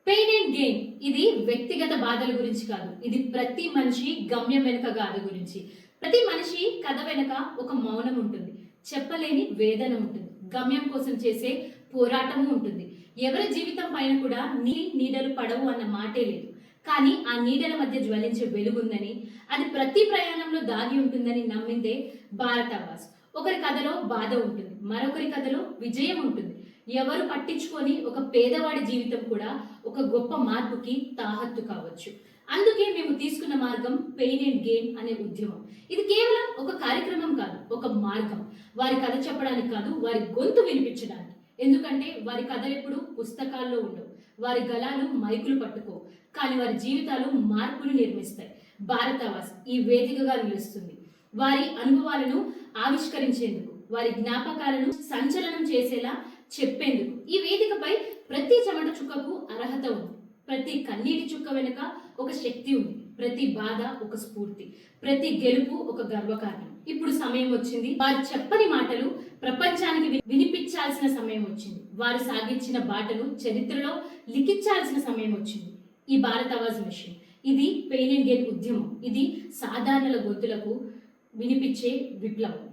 Pain and gain ఇది వ్యక్తిగత బాధల గురించి కాదు. ఇది ప్రతి మనిషి గమ్యం వెనుక గాథ గురించి. ప్రతి మనిషి కథ వెనుక ఒక మౌనం ఉంటుంది, చెప్పలేని వేదన ఉంటుంది, గమ్యం కోసం చేసే పోరాటము ఉంటుంది. ఎవరి జీవితం పైన కూడా నీడలు పడవు అన్న మాటే లేదు. కానీ ఆ నీడల మధ్య జ్వలించే వెలుగుందని, అది ప్రతి ప్రయాణంలో దాగి ఉంటుందని నమ్మిందే భారతావాస్. ఒకరి కథలో బాధ ఉంటుంది, మరొకరి కథలో విజయం ఉంటుంది. ఎవరు పట్టించుకొని ఒక పేదవాడి జీవితం కూడా ఒక గొప్ప మార్పుకి తాహత్తు కావచ్చు. అందుకే మేము తీసుకున్న మార్గం పెయిన్ అండ్ గెయిన్ అనే ఉద్యమం. ఇది కేవలం ఒక కార్యక్రమం కాదు, ఒక మార్గం. వారి కథ చెప్పడానికి కాదు, వారి గొంతు వినిపించడానికి. ఎందుకంటే వారి కథలు ఎప్పుడు పుస్తకాల్లో ఉండవు, వారి గలాలు మైకులు పట్టుకో, కానీ వారి జీవితాలు మార్పులు నిర్మిస్తాయి. భారతావాస్ ఈ వేదికగా నిలుస్తుంది, వారి అనుభవాలను ఆవిష్కరించేందుకు, వారి జ్ఞాపకాలను సంచలనం చేసేలా చెప్పేందుకు. ఈ వేదికపై ప్రతి చెమట చుక్కకు అర్హత ఉంది, ప్రతి కన్నీటి చుక్క వెనుక ఒక శక్తి ఉంది, ప్రతి బాధ ఒక స్ఫూర్తి, ప్రతి గెలుపు ఒక గర్వకారణం. ఇప్పుడు సమయం వచ్చింది, వారు చెప్పని మాటలు ప్రపంచానికి వినిపించాల్సిన సమయం వచ్చింది. వారు సాగించిన బాటను చరిత్రలో లిఖించాల్సిన సమయం వచ్చింది. ఈ భారతావాజ్ మిషన్, ఇది పెయిన్ అండ్ గెయిన్ ఉద్యమం, ఇది సాధారణల గొంతులకు వినిపించే విప్లవం.